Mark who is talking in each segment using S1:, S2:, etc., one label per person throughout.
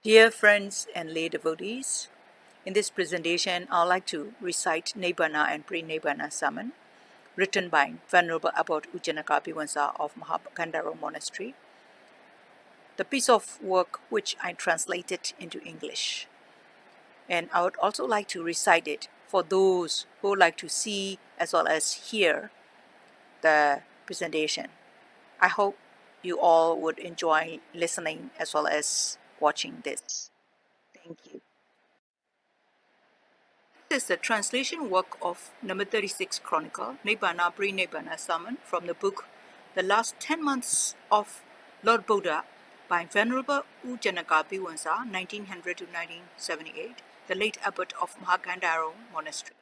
S1: Dear friends and lay devotees, in this presentation, I'd like to recite Nibbana and Parinibbana Sermon, written by Venerable Abbot Ujjanaka Bhikkhu of Mahakandaro Monastery, the piece of work which I translated into English. And I would also like to recite it for those who would like to see as well as hear the presentation. I hope you all would enjoy listening as well as watching this. Thank you. This is the translation work of number 36 Chronicle, Nibbana Parinibbana Sermon from the book The Last 10 Months of Lord Buddha by Venerable Ujjanaka Bhikkhu 1900 to 1978, the late abbot of Mahakandaro Monastery.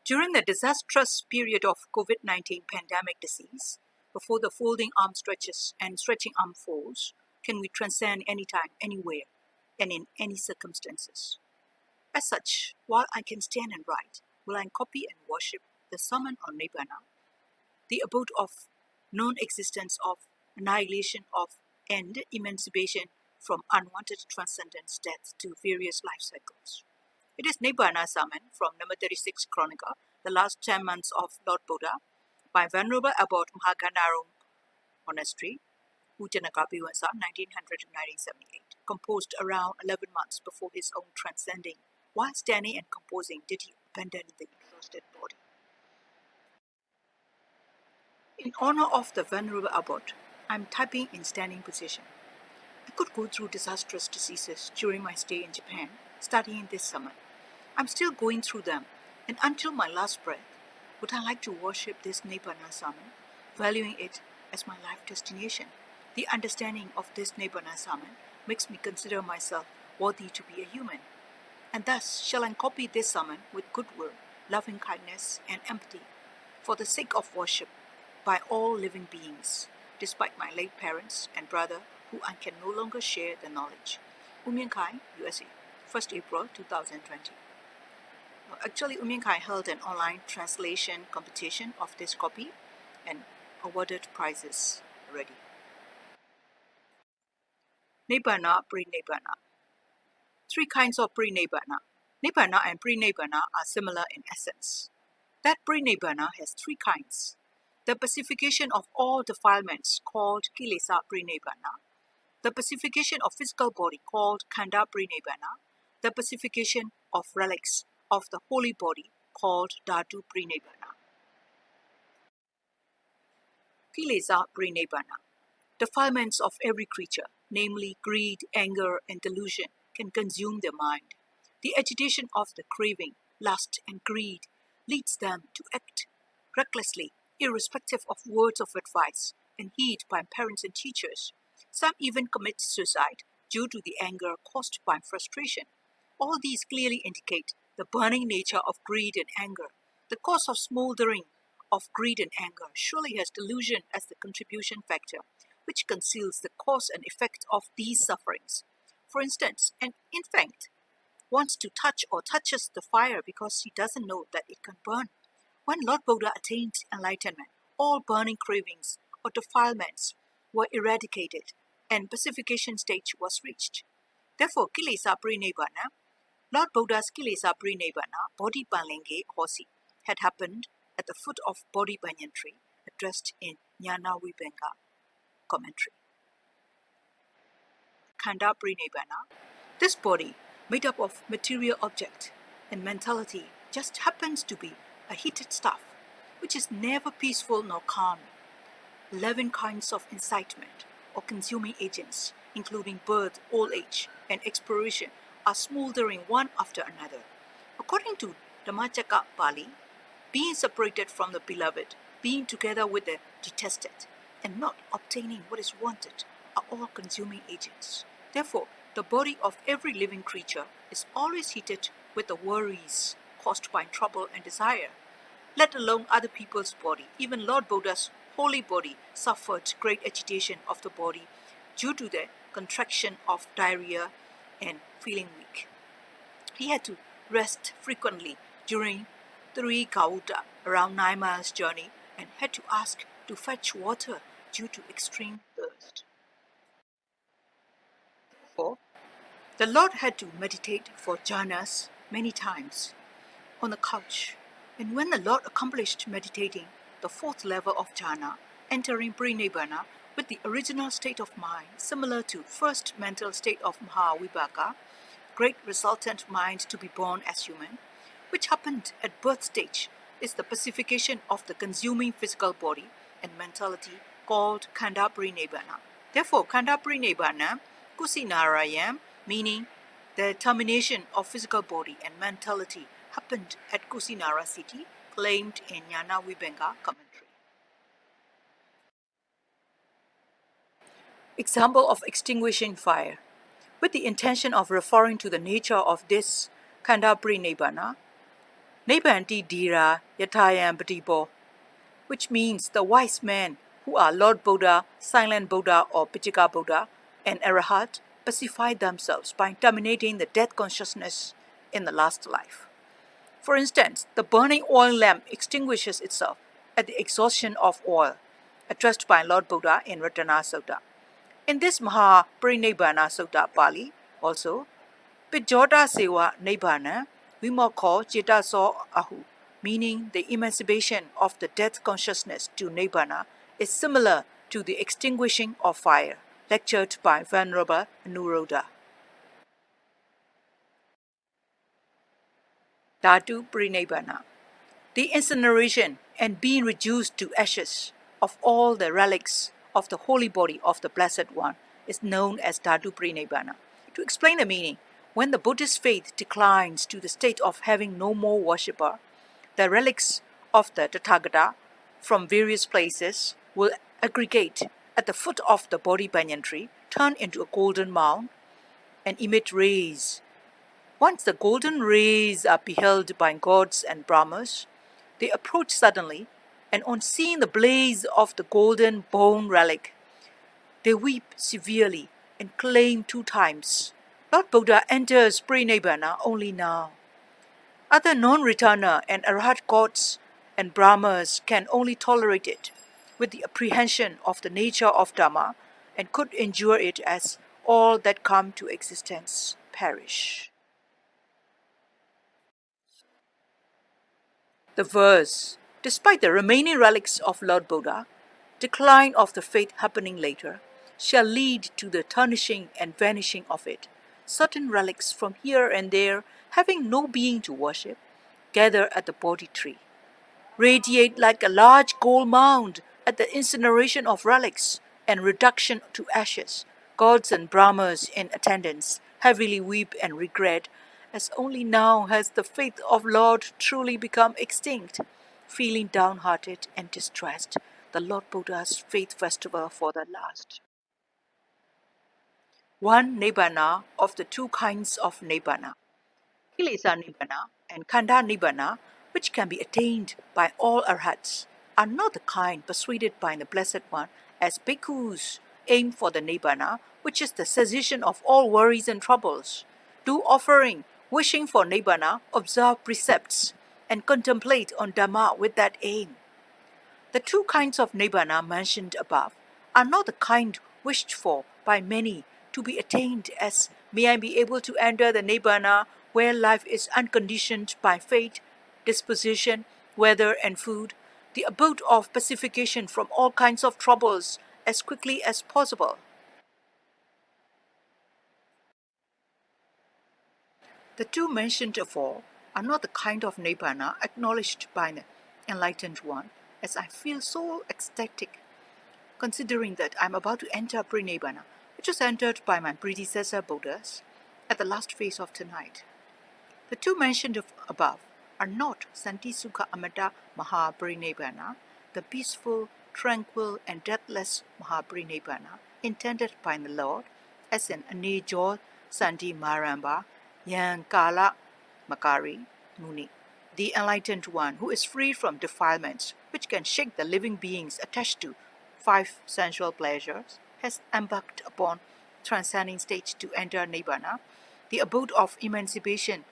S1: During the disastrous period of COVID-19 pandemic disease, before the folding arm stretches and stretching arm falls, can we transcend anytime, anywhere, and in any circumstances. As such, while I can stand and write, will I copy and worship the sermon on Nibbana, the abode of non-existence, of annihilation of, and emancipation from unwanted transcendence death to various life cycles. It is Nibbana sermon from number 36 Chronicle, the last 10 months of Lord Buddha, by Venerable Abbot Mahakandaro Monastery, Ujjanaka Bhikkhu 1900 to 1978, composed around 11 months before his own transcending. While standing and composing, did he abandon the exhausted body? In honor of the Venerable Abbot, I am typing in standing position. I could go through disastrous diseases during my stay in Japan, studying this sermon. I'm still going through them, and until my last breath, would I like to worship this Nibbana sermon, valuing it as my life destination. The understanding of this Nibbana sermon makes me consider myself worthy to be a human, and thus shall I copy this sermon with goodwill, loving kindness, and empathy, for the sake of worship by all living beings, despite my late parents and brother who I can no longer share the knowledge. Kai, USA, 1st April 2020. Actually, Kai held an online translation competition of this copy and awarded prizes already. Nibbana Parinibbana. Three kinds of Parinibbana. Nibbana and Parinibbana are similar in essence. That Parinibbana has three kinds. The pacification of all defilements, called Kilesa Parinibbana. The pacification of physical body, called Khanda Parinibbana. The pacification of relics of the holy body, called Dhatu Parinibbana. Kilesa Parinibbana. Defilements of every creature, namely greed, anger, and delusion, can consume their mind. The agitation of the craving, lust, and greed leads them to act recklessly, irrespective of words of advice and heed by parents and teachers. Some even commit suicide due to the anger caused by frustration. All these clearly indicate the burning nature of greed and anger. The cause of smoldering of greed and anger surely has delusion as the contribution factor, which conceals the cause and effect of these sufferings. For instance, an infant wants to touch or touches the fire because he doesn't know that it can burn. When Lord Buddha attained enlightenment, all burning cravings or defilements were eradicated and pacification stage was reached. Therefore, Kilesa Parinibbana, Lord Buddha's Kilesa Parinibbana, Bodhi Balenge Hosi, had happened at the foot of Bodhi Banyan tree, addressed in Jnana Vibhanga commentary. Khanda Parinibbana. This body, made up of material object and mentality, just happens to be a heated stuff, which is never peaceful nor calm. 11 kinds of incitement or consuming agents, including birth, old age, and expiration, are smoldering one after another. According to Dhammacakka Pali, being separated from the beloved, being together with the detested, and not obtaining what is wanted are all consuming agents. Therefore, the body of every living creature is always heated with the worries caused by trouble and desire. Let alone other people's body. Even Lord Buddha's holy body suffered great agitation of the body due to the contraction of diarrhea and feeling weak. He had to rest frequently during 3 Gauta, around 9 miles journey, and had to ask to fetch water due to extreme thirst. Therefore, the Lord had to meditate for jhanas many times on the couch. And when the Lord accomplished meditating the fourth level of jhana, entering Parinibbana with the original state of mind similar to first mental state of Mahavibhaka, great resultant mind to be born as human, which happened at birth stage, is the pacification of the consuming physical body and mentality called Khanda Parinibbana. Therefore, Khanda Parinibbana, Kusinarayam, meaning the termination of physical body and mentality, happened at Kusinara city, claimed in Jnana Vibhanga commentary. Example of extinguishing fire. With the intention of referring to the nature of this Khanda Parinibbana, Nebbanti Dhira Yatayam Patipo, which means the wise men who are Lord Buddha, Silent Buddha or Pitaka Buddha, and Arahat pacify themselves by terminating the death consciousness in the last life. For instance, the burning oil lamp extinguishes itself at the exhaustion of oil, addressed by Lord Buddha in Ratana Sutta. In this Maha Parinibbana Sutta Pali, also, Pijota Sewa Nibbana, Vimokho Chitaso Ahu, meaning the emancipation of the death consciousness to Nibbana, is similar to the extinguishing of fire, lectured by Venerable Anuruddha. Dhatu Parinibbana, the incineration and being reduced to ashes of all the relics of the holy body of the Blessed One is known as Dhatu Parinibbana. To explain the meaning, when the Buddhist faith declines to the state of having no more worshipper, the relics of the Tathagata from various places will aggregate at the foot of the Bodhi banyan tree, turn into a golden mound, and emit rays. Once the golden rays are beheld by gods and Brahmas, they approach suddenly, and on seeing the blaze of the golden bone relic, they weep severely and claim 2 times, Lord Buddha enters Parinibbana only now. Other non-returner and Arhat gods and Brahmas can only tolerate it with the apprehension of the nature of Dhamma and could endure it as all that come to existence perish. The verse, despite the remaining relics of Lord Buddha, decline of the faith happening later, shall lead to the tarnishing and vanishing of it. Certain relics from here and there, having no being to worship, gather at the Bodhi tree, radiate like a large gold mound at the incineration of relics and reduction to ashes. Gods and Brahmas in attendance heavily weep and regret, as only now has the faith of Lord truly become extinct. Feeling downhearted and distressed, the Lord Buddha's faith festival for the last. One Nibbana of the 2 kinds of Nibbana, Kilesa Nibbana and Khanda Nibbana, which can be attained by all arhats, are not the kind persuaded by the Blessed One as bhikkhus aim for the Nibbana, which is the cessation of all worries and troubles. Do offering, wishing for Nibbana, observe precepts, and contemplate on Dhamma with that aim. The 2 kinds of Nibbana mentioned above are not the kind wished for by many to be attained as may I be able to enter the Nibbana where life is unconditioned by fate, disposition, weather and food, the abode of pacification from all kinds of troubles as quickly as possible. The 2 mentioned above are not the kind of Nibbana acknowledged by the enlightened one, as I feel so ecstatic, considering that I am about to enter Parinibbana, which was entered by my predecessor Buddhas at the last phase of tonight. The 2 mentioned above are not Santi Sukha Amata Mahaparinibbana, the peaceful, tranquil, and deathless Mahaparinibbana intended by the Lord, as in Anejo Santi Maramba Yan Kala Makari Muni, the enlightened one who is free from defilements which can shake the living beings attached to 5 sensual pleasures, has embarked upon transcending stage to enter Nibbana, the abode of emancipation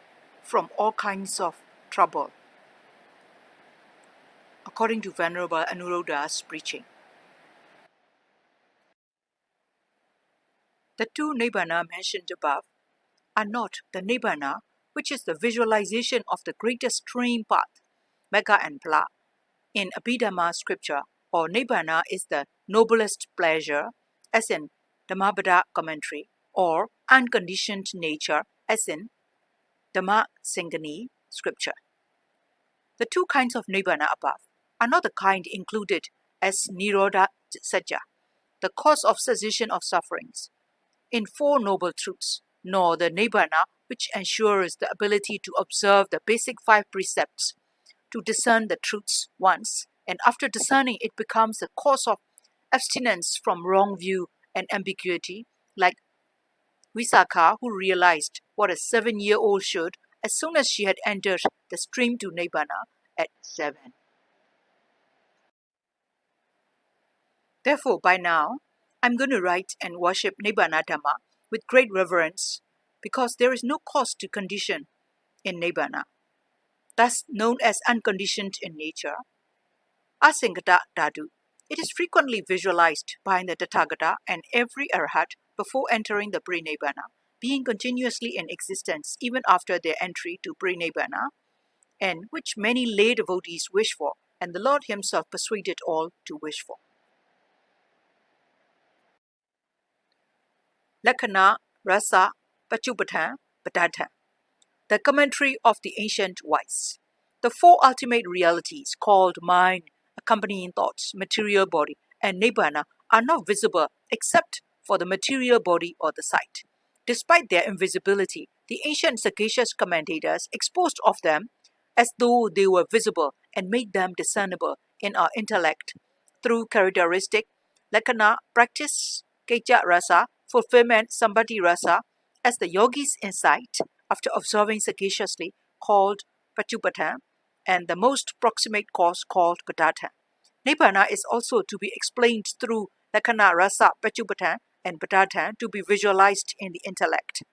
S1: from all kinds of trouble, according to Venerable Anuruddha's preaching. The two Nibbana mentioned above are not the Nibbana, which is the visualization of the greatest stream path, Megha and Phala, in Abhidhamma scripture, or Nibbana is the noblest pleasure, as in Dhammappada commentary, or unconditioned nature, as in Dhamma Singani scripture. The two kinds of Nibbana above are not the kind included as Nirodha Sajja, the cause of cessation of sufferings, in Four Noble Truths, nor the Nibbana which ensures the ability to observe the basic five precepts, to discern the truths once, and after discerning it becomes the cause of abstinence from wrong view and ambiguity, like Visakha, who realized what a 7-year-old should as soon as she had entered the stream to Nibbana at 7. Therefore, by now, I'm going to write and worship Nibbana Dhamma with great reverence, because there is no cause to condition in Nibbana, thus known as unconditioned in nature, Asingata Dhatu. It is frequently visualized by the Tathagata and every Arhat before entering the Parinibbana, being continuously in existence even after their entry to Parinibbana, and which many lay devotees wish for, and the Lord Himself persuaded all to wish for. Lakkhana, Rasa, Pachupatha, Padatha. The commentary of the ancient wise. The four ultimate realities called mind, accompanying thoughts, material body, and Nibbana are not visible except for the material body or the sight. Despite their invisibility, the ancient sagacious commentators exposed of them as though they were visible and made them discernible in our intellect through characteristic, lakkhana, practice, keja rasa, fulfillment, sambati rasa, as the yogi's insight, after observing sagaciously, called Pachupatha, and the most proximate cause called Padatha. Nibbana is also to be explained through Lakkhana, Rasa, Pachupatha, and Padatha to be visualized in the intellect.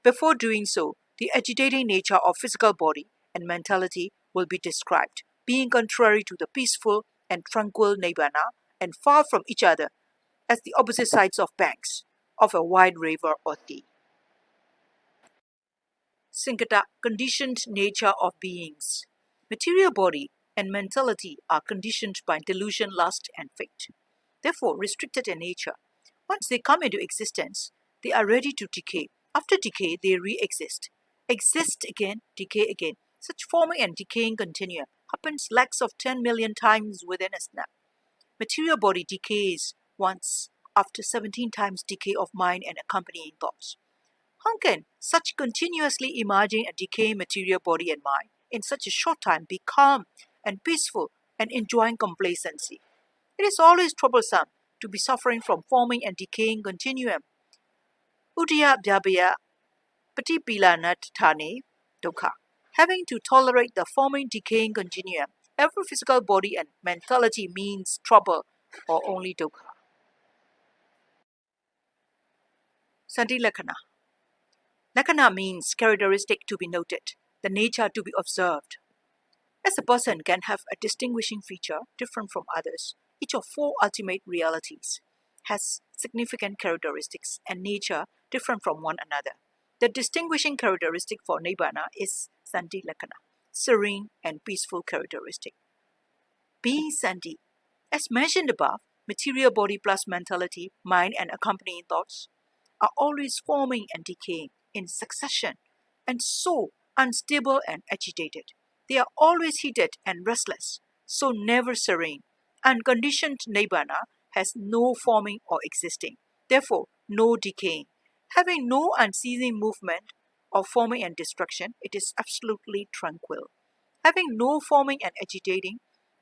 S1: Before doing so, the agitating nature of physical body and mentality will be described, being contrary to the peaceful and tranquil Nibbana and far from each other, as the opposite sides of banks of a wide river or sea. Sinkata, conditioned nature of beings. Material body and mentality are conditioned by delusion, lust, and fate. Therefore, restricted in nature. Once they come into existence, they are ready to decay. After decay, they re-exist. Exist again, decay again. Such forming and decaying continuum happens lakhs of 10 million times within a snap. Material body decays once after 17 times decay of mind and accompanying thoughts. How can such continuously emerging and decaying material body and mind in such a short time be calm and peaceful and enjoying complacency? It is always troublesome to be suffering from forming and decaying continuum. Udaya Bhyabhaya Patipilanat Thane Dukkha. Having to tolerate the forming decaying continuum, every physical body and mentality means trouble or only dukkha. Sati Lakkhana. Lakkhana means characteristic to be noted, the nature to be observed. As a person can have a distinguishing feature different from others, each of four ultimate realities has significant characteristics and nature different from one another. The distinguishing characteristic for Nibbana is Santi Lakkhana, serene and peaceful characteristic. Being Santi, as mentioned above, material body plus mentality, mind and accompanying thoughts are always forming and decaying in succession, and so unstable and agitated. They are always heated and restless, so never serene. Unconditioned Nibbana has no forming or existing, therefore no decaying. Having no unceasing movement of forming and destruction, it is absolutely tranquil. Having no forming and agitating,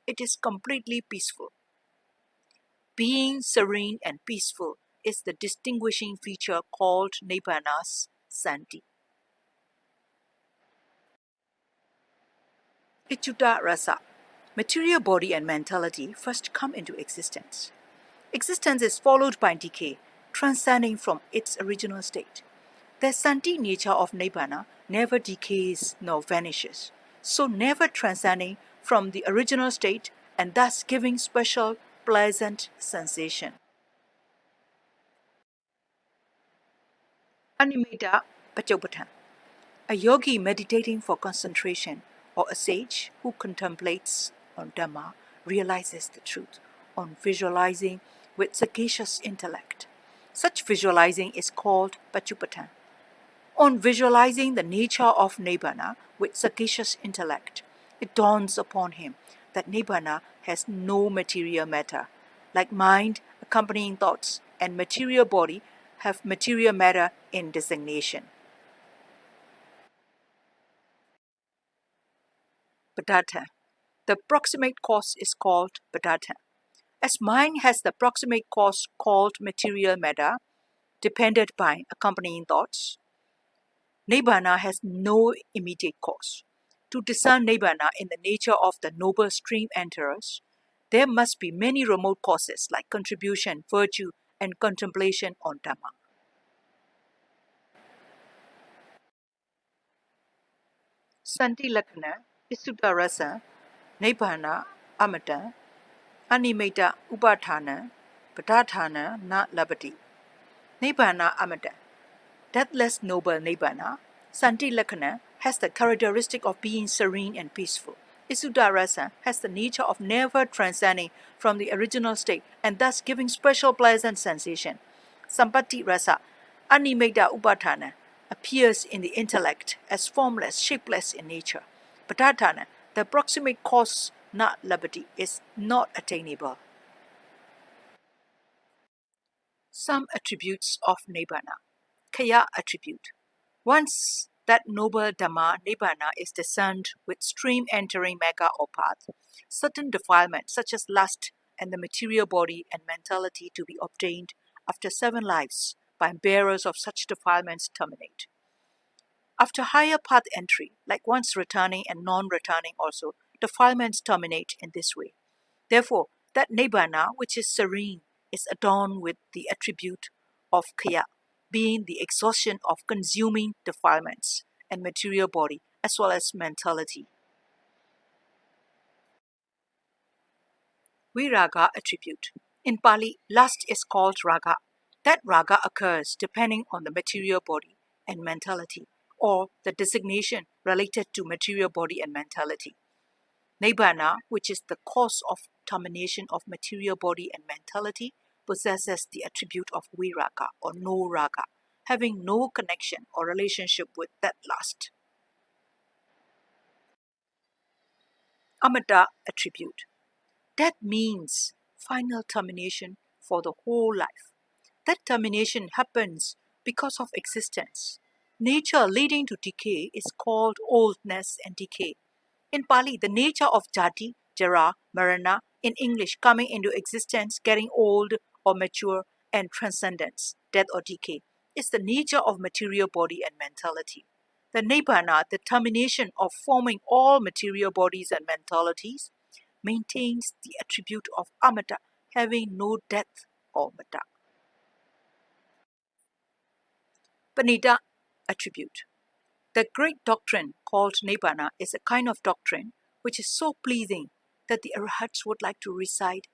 S1: it is completely peaceful. Being serene and peaceful is the distinguishing feature called Nibbana's Santi. Ichuta Rasa. Material body and mentality first come into existence. Existence is followed by decay, transcending from its original state. The Santi nature of Nibbana never decays nor vanishes, so never transcending from the original state and thus giving special pleasant sensation. Animita Pachopatan. A yogi meditating for concentration, or a sage who contemplates on Dhamma realizes the truth on visualizing with sagacious intellect. Such visualizing is called Pachupatan. On visualizing the nature of Nibbana with sagacious intellect, it dawns upon him that Nibbana has no material matter. Like mind, accompanying thoughts, and material body have material matter in designation. Padatha. The proximate cause is called padatha. As mind has the proximate cause called material matter, depended by accompanying thoughts, Nibbana has no immediate cause. To discern Nibbana in the nature of the noble stream enterers, there must be many remote causes like contribution, virtue, and contemplation on Dhamma. Santi Lakkhana, Isudarasa, Nibbana, Amata, Animeta Upathana, Padathana na labati. Nibbana Amata. Deathless noble Nibbana, Santi Lakkhana, has the characteristic of being serene and peaceful. Isudarasa has the nature of never transcending from the original state and thus giving special pleasant sensation. Sampati Rasa, Animeta Upathana, appears in the intellect as formless, shapeless in nature. Padathana, the proximate cause not labati, is not attainable. Some attributes of Nibbana. Kaya attribute. Once that noble Dhamma Nibbana is discerned with stream entering Magga or path, certain defilements such as lust and the material body and mentality to be obtained after 7 lives by bearers of such defilements terminate. After higher path entry, like once returning and non-returning also, defilements terminate in this way. Therefore, that Nibbana which is serene is adorned with the attribute of Kaya, being the exhaustion of consuming defilements and material body as well as mentality. Viraga attribute. In Pali, lust is called raga. That raga occurs depending on the material body and mentality, or the designation related to material body and mentality. Nibbana, which is the cause of termination of material body and mentality, possesses the attribute of viraga or no raga, having no connection or relationship with that lust. Amata attribute. That means final termination for the whole life. That termination happens because of existence. Nature leading to decay is called oldness and decay. In Pali, the nature of jati, jara, marana, in English, coming into existence, getting old or mature, and transcendence, death or decay, is the nature of material body and mentality. The Nibbana, the termination of forming all material bodies and mentalities, maintains the attribute of amata, having no death or mata. Panida attribute. The great doctrine called Nibbana is a kind of doctrine which is so pleasing that the arhats would like to recite,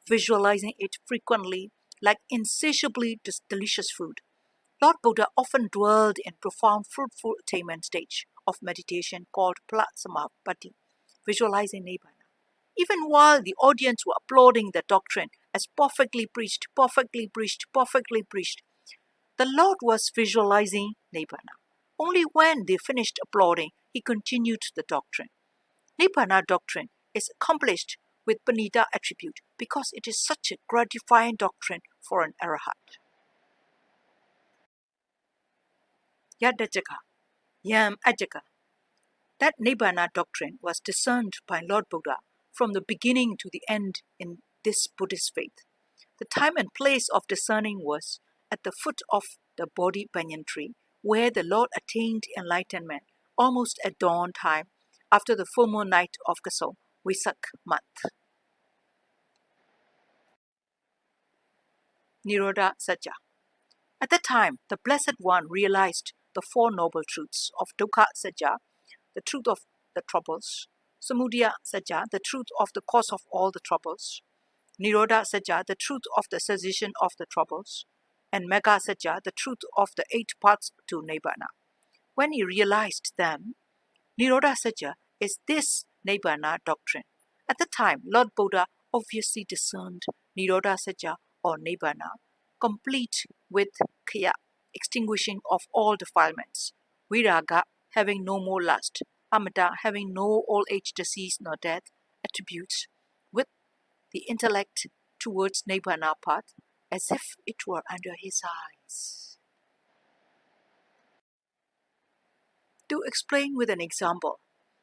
S1: visualizing it frequently like insatiably delicious food. Lord Buddha often dwelled in profound fruitful attainment stage of meditation called Palasamapati, visualizing Nibbana. Even while the audience were applauding the doctrine as perfectly preached, perfectly preached, perfectly preached, the Lord was visualizing Nibbana. Only when they finished applauding, he continued the doctrine. Nibbana doctrine is accomplished with Panida attribute because it is such a gratifying doctrine for an arahat. Yadajaka, Yam Ajaka. That Nibbana doctrine was discerned by Lord Buddha from the beginning to the end in this Buddhist faith. The time and place of discerning was at the foot of the Bodhi banyan tree, where the Lord attained enlightenment almost at dawn time after the full moon night of Kaso, Vesak month. Nirodha Sajja. At that time, the Blessed One realized the 4 noble truths of Dukkha Sajja, the truth of the troubles, Samudaya Sajja, the truth of the cause of all the troubles, Nirodha Sajja, the truth of the cessation of the troubles, and Megasajja the truth of the 8 paths to Nibbana. When he realized them, Nirodhasajja is this Nibbana doctrine. At the time, Lord Buddha obviously discerned Nirodhasajja or Nibbana, complete with Kaya, extinguishing of all defilements, Viraga, having no more lust, Amata, having no old age, disease, nor death, attributes, with the intellect towards Nibbana path, as if it were under his eyes. To explain with an example,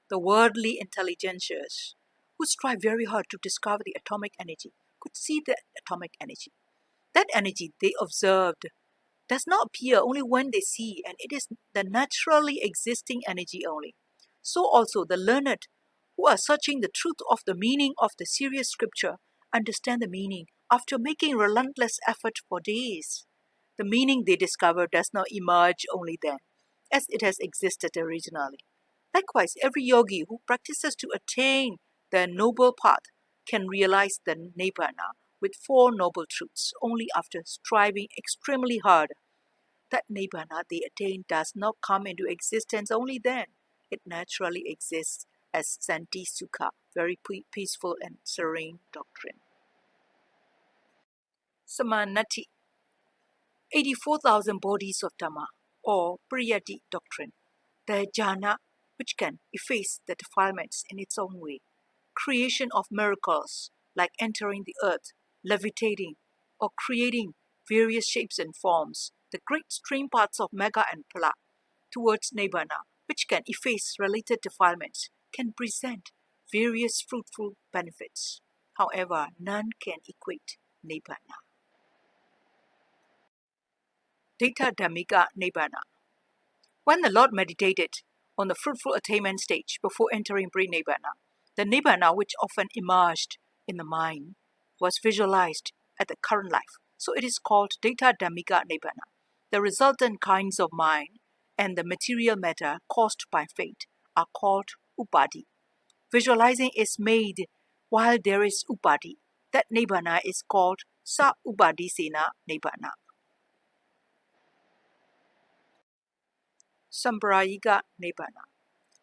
S1: the worldly intelligences who strive very hard to discover the atomic energy could see the atomic energy. That energy they observed does not appear only when they see, and it is the naturally existing energy only. So also the learned who are searching the truth of the meaning of the serious scripture understand the meaning after making relentless effort for days. The meaning they discover does not emerge only then, as it has existed originally. Likewise, every yogi who practices to attain the noble path can realize the Nibbana with 4 noble truths only after striving extremely hard. That Nibbana they attain does not come into existence only then. It naturally exists as Santi Sukha, very peaceful and serene doctrine. Samanati, 84,000 bodies of Dhamma, or Priyati doctrine, the jhana which can efface the defilements in its own way, creation of miracles like entering the earth, levitating, or creating various shapes and forms, the great stream paths of Mega and Phala towards Nibbana, which can efface related defilements, can present various fruitful benefits. However, none can equate Nibbana. Data Dhammika Nibbana. When the Lord meditated on the fruitful attainment stage before entering pre-Nibbana, the Nibbana which often emerged in the mind was visualized at the current life. So it is called Data Dhammika Nibbana. The resultant kinds of mind and the material matter caused by fate are called Upadhi. Visualizing is made while there is Upadhi. That Nibbana is called Sa Upadhisena Nibbana. Samprayika Nibbana.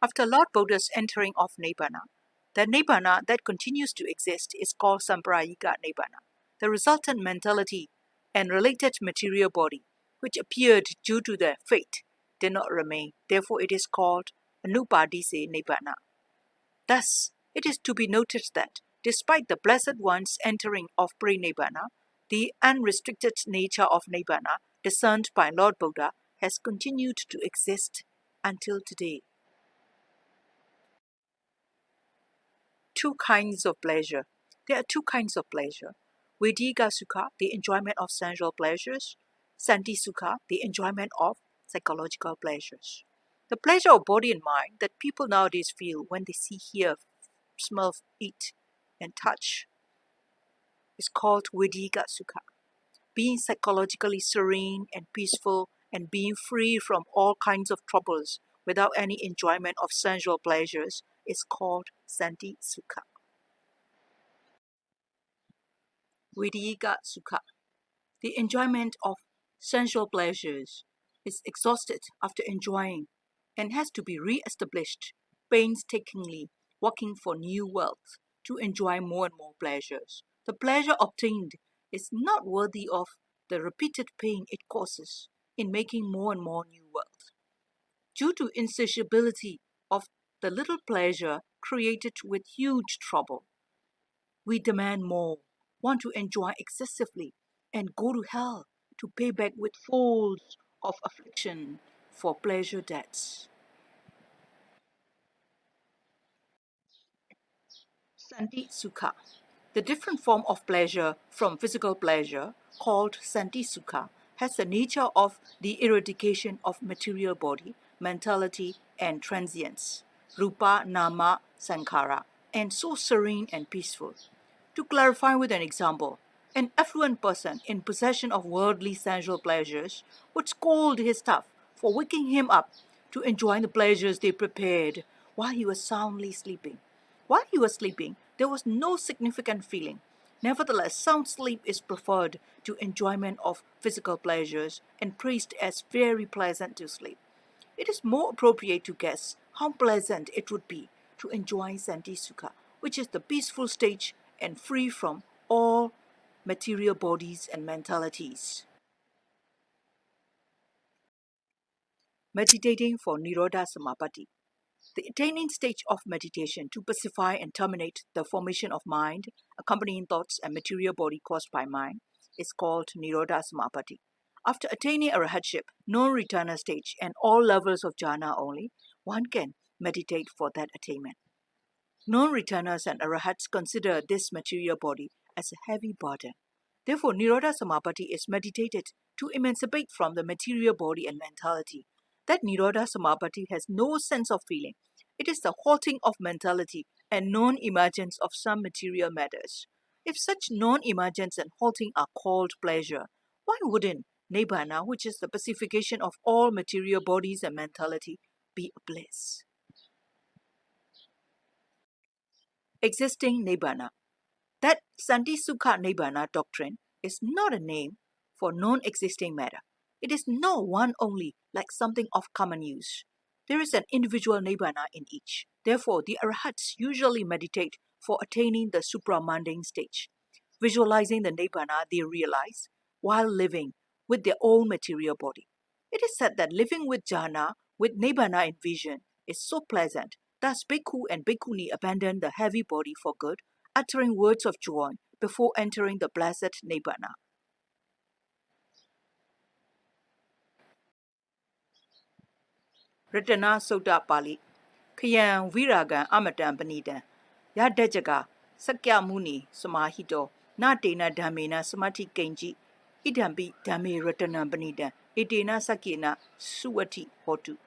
S1: After Lord Buddha's entering of Nibbana, the Nibbana that continues to exist is called Samprayika Nibbana. The resultant mentality and related material body, which appeared due to the fate, did not remain. Therefore, it is called Anupadise Nibbana. Thus, it is to be noted that, despite the Blessed One's entering of pre-Nibbana, the unrestricted nature of Nibbana, discerned by Lord Buddha, has continued to exist until today. 2 kinds of pleasure. There are 2 kinds of pleasure. Vedika Sukha, the enjoyment of sensual pleasures. Santi Sukha, the enjoyment of psychological pleasures. The pleasure of body and mind that people nowadays feel when they see, hear, smell, eat, and touch is called Vedika Sukha. Being psychologically serene and peaceful and being free from all kinds of troubles without any enjoyment of sensual pleasures is called Santi Sukha. Vedika Sukha. The enjoyment of sensual pleasures is exhausted after enjoying and has to be re-established painstakingly, working for new wealth to enjoy more and more pleasures. The pleasure obtained is not worthy of the repeated pain it causes in making more and more new wealth. Due to insatiability of the little pleasure created with huge trouble, we demand more, want to enjoy excessively, and go to hell to pay back with folds of affliction for pleasure debts. Santi Sukha. The different form of pleasure from physical pleasure, called Santi Sukha, has the nature of the eradication of material body, mentality, and transience, Rupa, Nama, Sankhara, and so serene and peaceful. To clarify with an example, an affluent person in possession of worldly sensual pleasures would scold his staff for waking him up to enjoy the pleasures they prepared while he was soundly sleeping. While he was sleeping, there was no significant feeling. Nevertheless, sound sleep is preferred to enjoyment of physical pleasures and praised as very pleasant to sleep. It is more appropriate to guess how pleasant it would be to enjoy Sandhi Sukha, which is the peaceful stage and free from all material bodies and mentalities. Meditating for Nirodha Samapatti. The attaining stage of meditation to pacify and terminate the formation of mind, accompanying thoughts and material body caused by mind, is called Nirodha Samapatti. After attaining arhatship, non-returner stage, and all levels of jhana only, one can meditate for that attainment. Non-returners and arahats consider this material body as a heavy burden. Therefore, Nirodha Samapatti is meditated to emancipate from the material body and mentality. That Nirodha Samapatti has no sense of feeling. It is the halting of mentality and non-emergence of some material matters. If such non-emergence and halting are called pleasure, why wouldn't Nibbana, which is the pacification of all material bodies and mentality, be a bliss? Existing Nibbana. That Santisukha Nibbana doctrine is not a name for non-existing matter. It is no one only, like something of common use. There is an individual Nibbana in each. Therefore, the Arhats usually meditate for attaining the supramundane stage, visualizing the Nibbana they realize while living with their own material body. It is said that living with jhana, with Nibbana in vision, is so pleasant. Thus, bhikkhu and bhikkhuni abandon the heavy body for good, uttering words of joy before entering the blessed Nibbana. Ratana Sutta Pali Khayan Viragan Amatan Panitan Yadajaka Sakya Muni Samahito Natena Dhamena Samati Kenji Idambi Dhammi Ratana Panitan Itena Sakina Suwati Hotu.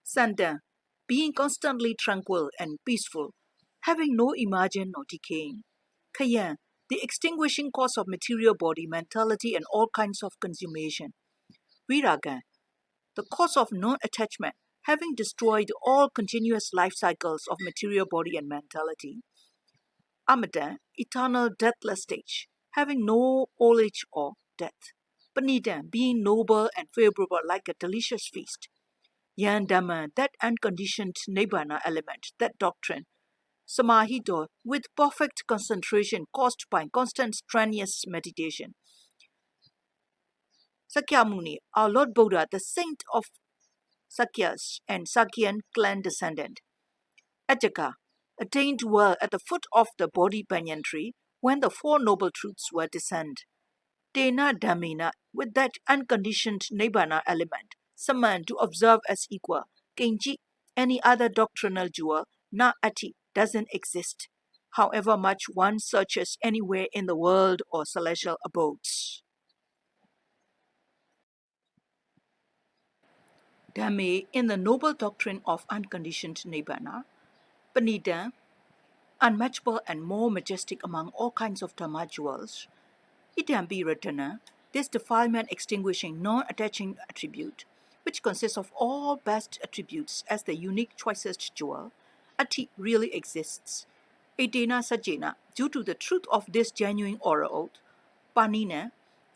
S1: Sandan, being constantly tranquil and peaceful, having no imagination or decaying. Khayan, the extinguishing cause of material body, mentality, and all kinds of consummation. Viraga, the cause of non-attachment, having destroyed all continuous life cycles of material body and mentality. Amada, eternal deathless stage, having no old age or death. Panida, being noble and favorable like a delicious feast. Yan Dhamma, that unconditioned Nibbana element, that doctrine. Samahito, with perfect concentration caused by constant strenuous meditation. Sakyamuni, our Lord Buddha, the saint of Sakyas and Sakyan clan descendant. Ajaka, attained well at the foot of the Bodhi banyan tree when the Four Noble Truths were descended. Tena Dhammena, with that unconditioned Nibbana element, summoned to observe as equal. Kenji, any other doctrinal jewel, na ati, doesn't exist, however much one searches anywhere in the world or celestial abodes. Dhamme, in the noble doctrine of unconditioned Nibbana, Panida, unmatchable and more majestic among all kinds of Dhamma jewels, Idambi Ratana, this defilement extinguishing non-attaching attribute, which consists of all best attributes as the unique choicest jewel, Ati really exists. Etena Sajena, due to the truth of this genuine oral oath, Panina,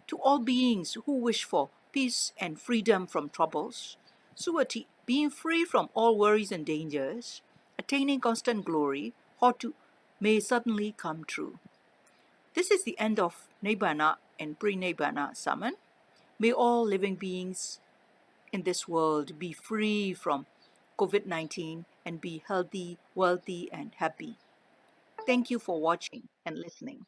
S1: to all beings who wish for peace and freedom from troubles, Suati, being free from all worries and dangers, attaining constant glory, Hotu, may suddenly come true. This is the end of Nibbana and Parinibbana summon. May all living beings in this world be free from COVID-19 and be healthy, wealthy, and happy. Thank you for watching and listening.